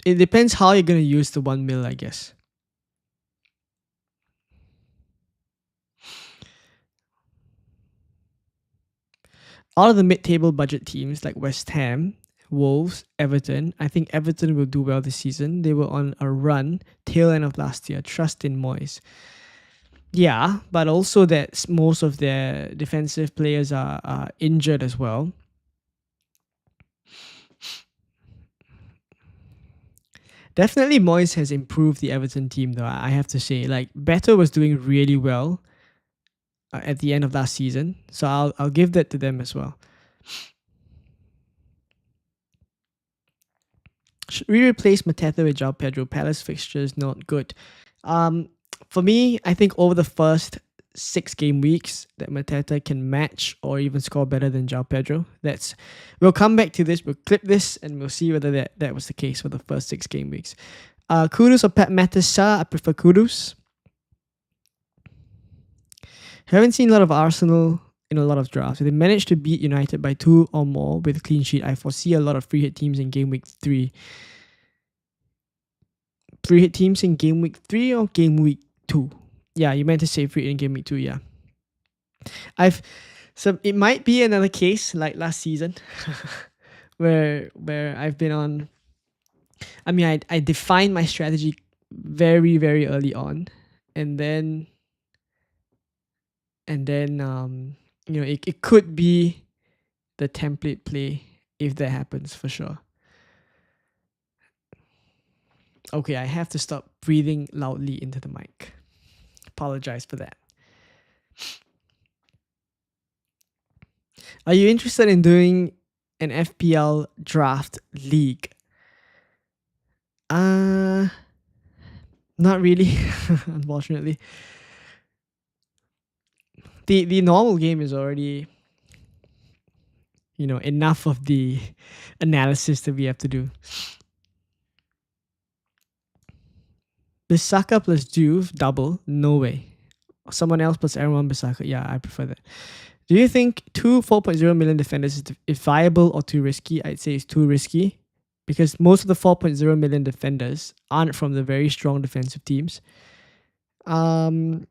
It depends how you're gonna use the 1 mil, I guess. Out of the mid-table budget teams like West Ham, Wolves, Everton, I think Everton will do well this season. They were on a run tail end of last year. Trust in Moyes. Yeah, but also that most of their defensive players are injured as well. Definitely Moyes has improved the Everton team though, I have to say. Like Beto was doing really well at the end of last season. So I'll give that to them as well. Should we replace Mateta with João Pedro? Palace fixtures not good. For me, I think over the first 6 game weeks that Mateta can match or even score better than João Pedro. We'll come back to this, we'll clip this, and we'll see whether that was the case for the first 6 game weeks. Kudus or Pat Matessa? I prefer Kudus. Haven't seen a lot of Arsenal in a lot of drafts. If they manage to beat United by 2 or more with a clean sheet, I foresee a lot of free hit teams in game week 3. Free hit teams in game week 3 or game week 2? Yeah, you meant to say free hit in game week 2, yeah. So it might be another case like last season where I've been on. I mean, I defined my strategy very, very early on, and then it could be the template play if that happens for sure. Okay, I have to stop breathing loudly into the mic. Apologize for that. Are you interested in doing an FPL draft league? Not really, unfortunately. The normal game is already, enough of the analysis that we have to do. Bissaka plus Juve double? No way. Someone else plus Aaron Bissaka? Yeah, I prefer that. Do you think 2 4.0 million defenders is viable or too risky? I'd say it's too risky because most of the 4.0 million defenders aren't from the very strong defensive teams. I've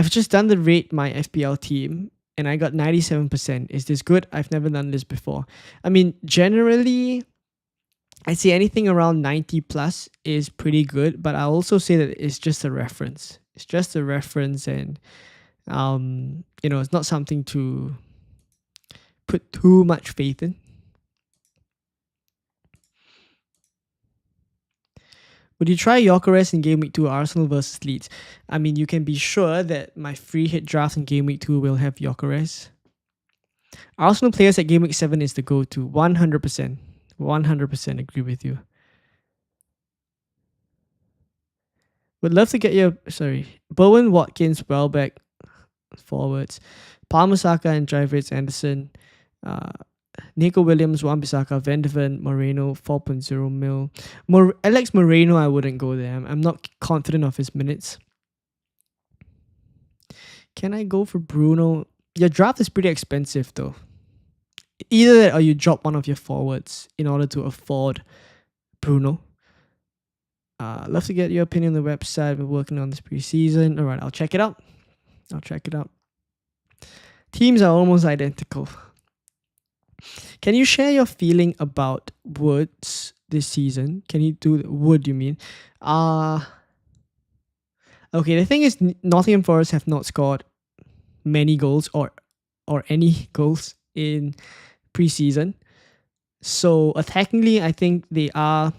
just done the rate my FPL team and I got 97%. Is this good? I've never done this before. I mean, generally, I'd say anything around 90 plus is pretty good, but I'll also say that it's just a reference. It's just a reference and, it's not something to put too much faith in. Would you try Gyökeres in Game Week 2 Arsenal versus Leeds? I mean, you can be sure that my free hit draft in Game Week 2 will have Gyökeres. Arsenal players at Game Week 7 is the go-to. 100%. 100% agree with you. Would love to get your... Bowen, Watkins, Welbeck, forwards. Palmer, Saka, and Drivers, Anderson. Nico Williams, Wan-Bissaka, Van de Ven, Moreno, 4.0 mil. Alex Moreno, I wouldn't go there. I'm not confident of his minutes. Can I go for Bruno? Your draft is pretty expensive though. Either that or you drop one of your forwards in order to afford Bruno. Love to get your opinion on the website. We're working on this preseason. All right, I'll check it out. Teams are almost identical. Can you share your feeling about Woods this season? Can you do Wood, you mean? Okay, the thing is Nottingham Forest have not scored many goals or any goals in preseason. So attackingly, I think they are,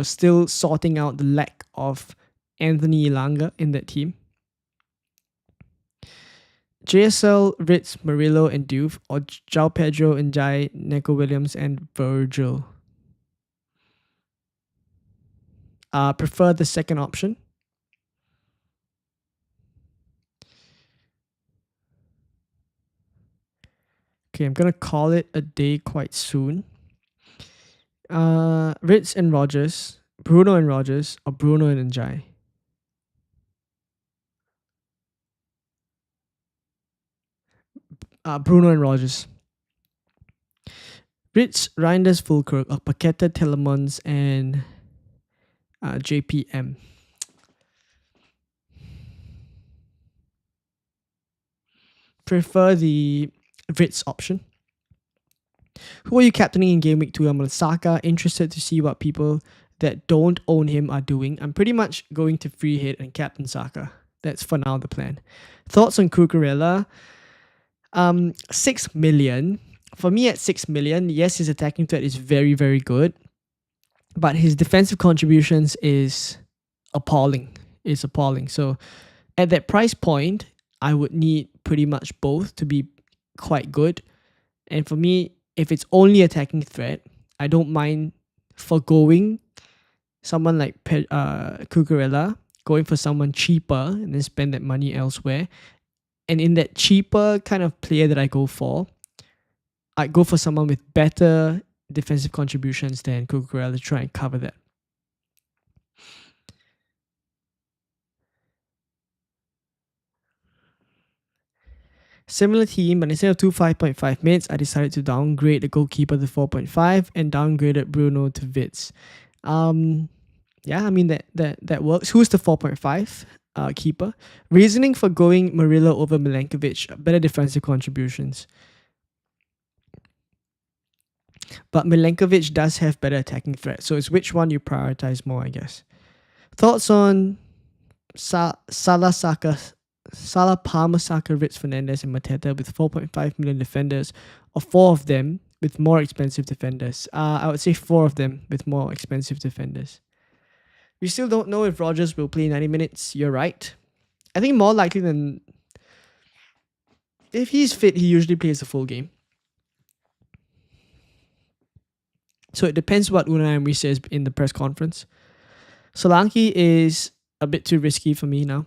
still sorting out the lack of Anthony Elanga in that team. JSL, Ritz, Murillo, and Diouf, or João Pedro, Njai, Neco Williams, and Virgil? Prefer the second option. Okay, I'm gonna call it a day quite soon. Ritz and Rogers, Bruno and Rogers, or Bruno and Njai? Bruno and Rogers. Ritz, Reinders, Fulkirk, or Paqueta, Telemons, and JPM. Prefer the Ritz option. Who are you captaining in game week 2? I'm on Saka. Interested to see what people that don't own him are doing. I'm pretty much going to free hit and captain Saka. That's for now the plan. Thoughts on Cucurella? 6 million. For me at 6 million, yes, his attacking threat is very, very good. But his defensive contributions is appalling. It's appalling. So at that price point, I would need pretty much both to be quite good. And for me, if it's only attacking threat, I don't mind forgoing someone like Cucurella, going for someone cheaper and then spend that money elsewhere. And in that cheaper kind of player that I go for, I go for someone with better defensive contributions than Cucurella to try and cover that. Similar team, but instead of 5.5 minutes, I decided to downgrade the goalkeeper to 4.5 and downgraded Bruno to Vitz. Yeah, I mean that works. Who's the 4.5 keeper? Reasoning for going Murillo over Milenkovic, better defensive contributions. But Milenkovic does have better attacking threat, so it's which one you prioritize more, I guess. Thoughts on Salah, Palmer, Saka, Ritz, Fernandez, and Mateta with 4.5 million defenders, or 4 of them with more expensive defenders? I would say 4 of them with more expensive defenders. We still don't know if Rogers will play 90 minutes. You're right. I think more likely than... If he's fit, he usually plays the full game. So it depends what Unai Emery says in the press conference. Solanke is a bit too risky for me now.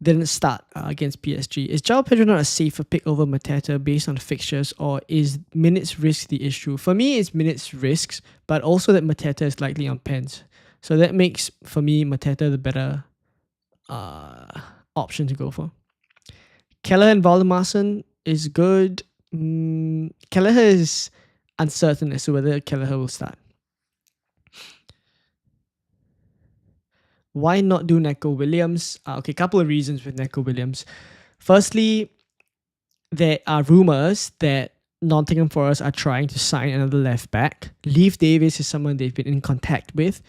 Didn't start against PSG. Is João Pedro not a safer pick over Mateta based on the fixtures, or is minutes risk the issue? For me, it's minutes risks, but also that Mateta is likely on pens. So that makes, for me, Mateta the better option to go for. Kelleher and Valdemarson is good. Kelleher is uncertain as to whether Kelleher will start. Why not do Neco Williams? Okay, couple of reasons with Neco Williams. Firstly, there are rumours that Nottingham Forest are trying to sign another left back. Leif Davis is someone they've been in contact with.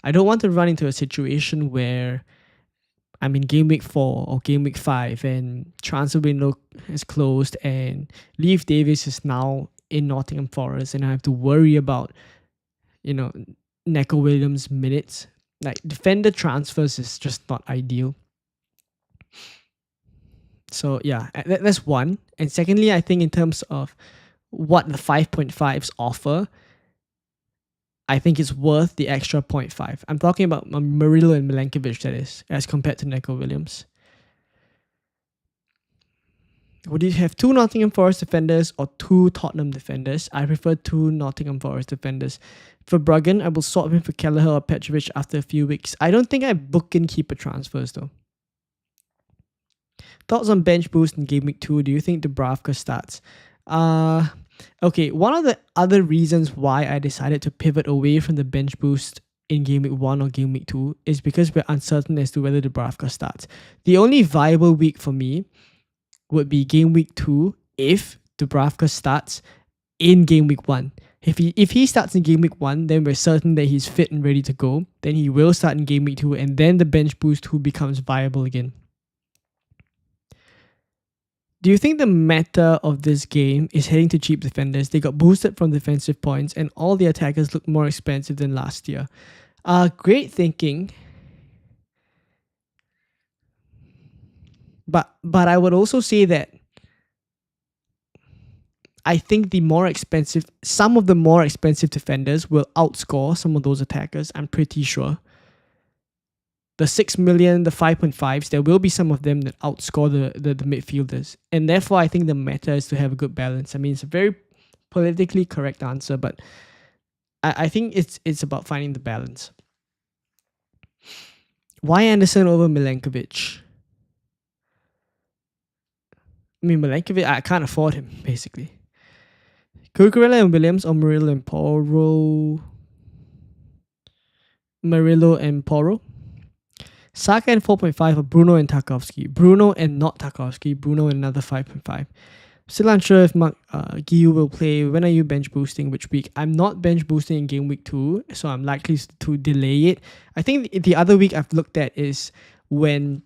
I don't want to run into a situation where I'm in game week 4 or game week 5 and transfer window is closed and Leif Davis is now in Nottingham Forest and I have to worry about, Neco Williams' minutes. Like, defender transfers is just not ideal. So, yeah, that's one. And secondly, I think in terms of what the 5.5s offer, I think it's worth the extra 0.5. I'm talking about Murillo and Milenkovic, that is, as compared to Neco Williams. Would you have 2 Nottingham Forest defenders or 2 Tottenham defenders? I prefer 2 Nottingham Forest defenders. For Bruggen, I will swap him for Kelleher or Petrovic after a few weeks. I don't think I book in keeper transfers though. Thoughts on bench boost in game week 2? Do you think Dubravka starts? Okay, one of the other reasons why I decided to pivot away from the bench boost in game week 1 or game week 2 is because we're uncertain as to whether Dubravka starts. The only viable week for me would be game week 2 if Dubravka starts in game week 1. If he starts in game week 1, then we're certain that he's fit and ready to go. Then he will start in game week 2, and then the bench boost 2 becomes viable again. Do you think the meta of this game is heading to cheap defenders? They got boosted from defensive points, and all the attackers look more expensive than last year. Great thinking. But I would also say that I think some of the more expensive defenders will outscore some of those attackers. I'm pretty sure. The 6 million, the 5.5s, there will be some of them that outscore the midfielders. And therefore, I think the meta is to have a good balance. I mean, it's a very politically correct answer, but I think it's about finding the balance. Why Anderson over Milenkovic? I mean, Milenkovic, I can't afford him, basically. Cucurella and Williams or Murillo and Porro? Murillo and Porro? Saka and 4.5 or Bruno and Tarkowski? Bruno and not Tarkowski. Bruno and another 5.5. Still unsure if Mark Guiu will play. When are you bench boosting? Which week? I'm not bench boosting in game week 2, so I'm likely to delay it. I think the other week I've looked at is when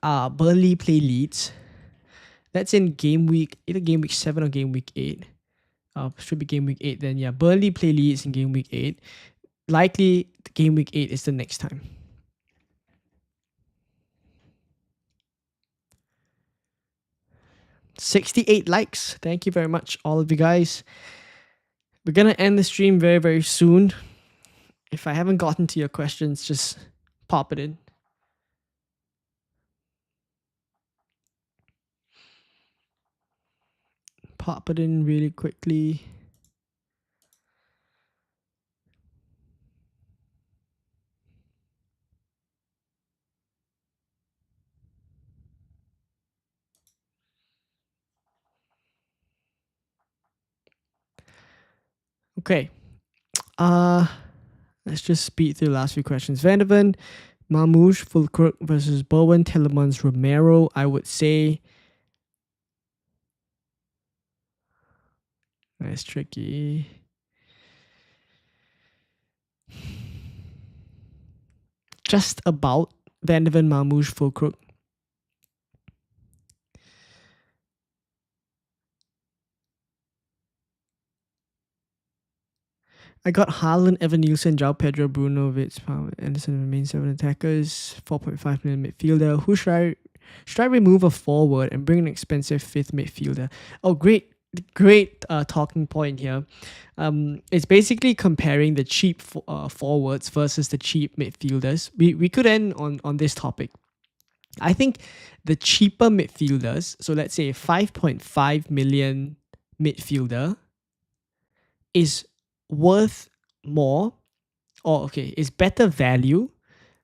Burnley play Leeds. That's in either game week 7 or game week 8. Should be game week 8 then. Yeah, Burnley play Leeds in game week 8. Likely game week 8 is the next time. $68 likes. Thank you very much, all of you guys. We're gonna end the stream very, very soon. If I haven't gotten to your questions, just pop it in. Pop it in really quickly. Okay. Let's just speed through the last few questions. Vanderven, Marmouche, Fulcrook versus Bowen, Telemans, Romero. I would say that's tricky. Just about Vanderven, Marmouche, Fulcrook. I got Haaland, Evan Nielsen, João Pedro, Bruno, Vitz, Anderson, remain 7 attackers, 4.5 million midfielder. Who should I remove a forward and bring an expensive 5th midfielder? Oh, great talking point here. It's basically comparing the cheap forwards versus the cheap midfielders. We could end on this topic. I think the cheaper midfielders, so let's say a 5.5 million midfielder, is worth more, is better value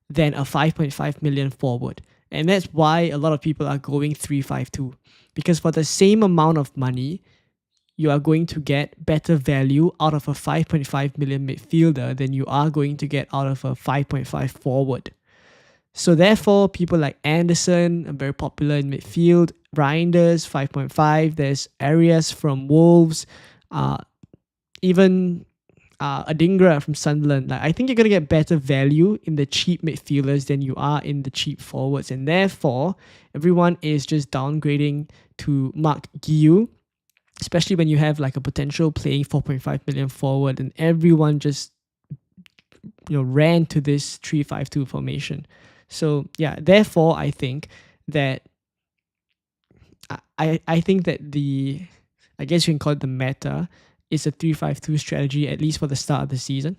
than a 5.5 million forward. And that's why a lot of people are going 3-5-2. Because for the same amount of money, you are going to get better value out of a 5.5 million midfielder than you are going to get out of a 5.5 forward. So therefore, people like Anderson are very popular in midfield. Reinders, 5.5. There's Arias from Wolves. Even Adingra from Sunderland. Like, I think you're going to get better value in the cheap midfielders than you are in the cheap forwards. And therefore, everyone is just downgrading to Mark Guiu, especially when you have like a potential playing 4.5 million forward, and everyone just ran to this 3-5-2 formation. So yeah, therefore I think that I think that I guess you can call it the meta, is a 3-5-2 strategy, at least for the start of the season.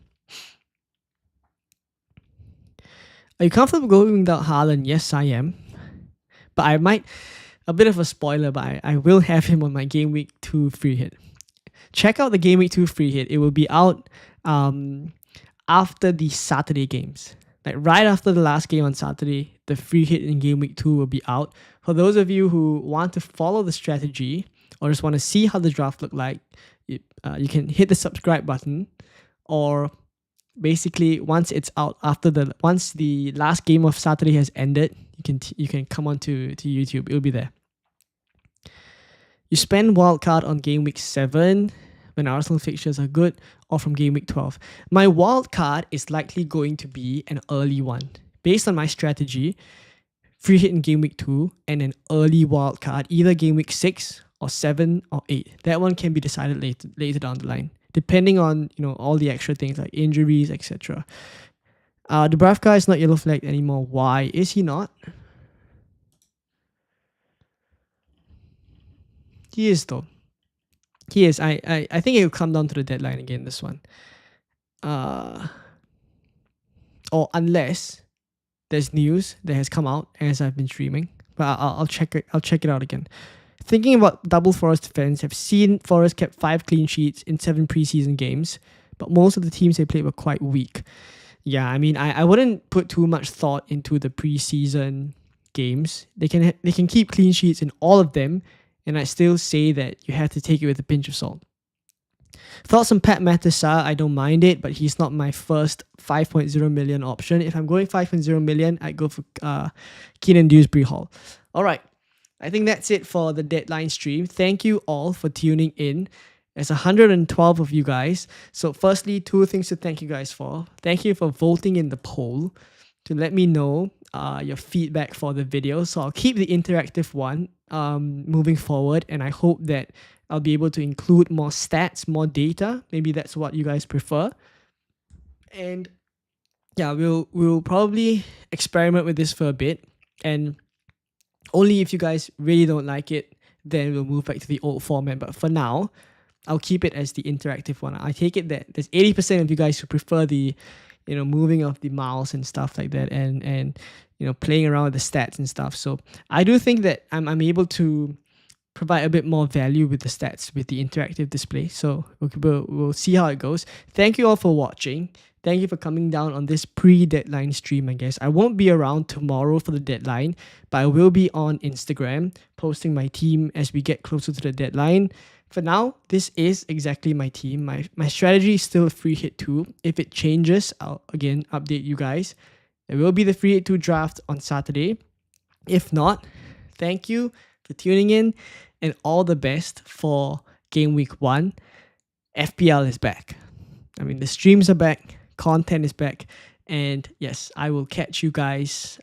Are you comfortable going without Haaland? Yes, I am. But I might, a bit of a spoiler, but I will have him on my Game Week 2 free hit. Check out the Game Week 2 free hit. It will be out after the Saturday games. Like right after the last game on Saturday, the free hit in Game Week 2 will be out. For those of you who want to follow the strategy or just want to see how the draft look like, you can hit the subscribe button, or basically once it's out once the last game of Saturday has ended, you can come on to YouTube. It'll be there. You spend wildcard on game week 7 when Arsenal fixtures are good, or from game week 12. My wildcard is likely going to be an early one. Based on my strategy, free hit in game week 2 and an early wildcard, either game week 6 or 7 or 8. That one can be decided later down the line, depending on all the extra things like injuries, etc. Dubravka is not yellow flagged anymore. Why is he not? He is though. He is. I think it'll come down to the deadline again, this one. Or unless there's news that has come out as I've been streaming. But I'll check it. I'll check it out again. Thinking about double Forest fans, have seen Forest kept 5 clean sheets in 7 preseason games, but most of the teams they played were quite weak. Yeah, I mean, I wouldn't put too much thought into the preseason games. They can keep clean sheets in all of them, and I still say that you have to take it with a pinch of salt. Thoughts on Pat Matissa, I don't mind it, but he's not my first 5.0 million option. If I'm going 5.0 million, I'd go for Keenan Dewsbury Hall. All right, I think that's it for the deadline stream. Thank you all for tuning in. There's 112 of you guys. So firstly, 2 things to thank you guys for. Thank you for voting in the poll to let me know your feedback for the video. So I'll keep the interactive one moving forward, and I hope that I'll be able to include more stats, more data. Maybe that's what you guys prefer. And yeah, we'll probably experiment with this for a bit, and only if you guys really don't like it, then we'll move back to the old format. But for now, I'll keep it as the interactive one. I take it that there's 80% of you guys who prefer the, moving of the mouse and stuff like that, and playing around with the stats and stuff. So I do think that I'm able to provide a bit more value with the stats with the interactive display. So we'll see how it goes. Thank you all for watching. Thank you for coming down on this pre-deadline stream, I guess. I won't be around tomorrow for the deadline, but I will be on Instagram posting my team as we get closer to the deadline. For now, this is exactly my team. My strategy is still a free hit 2. If it changes, I'll again update you guys. There will be the free hit 2 draft on Saturday. If not, thank you for tuning in, and all the best for game week 1. FPL is back. I mean, the streams are back, content is back, and yes, I will catch you guys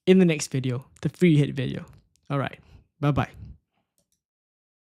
in the next video, the free hit video. All right, bye-bye.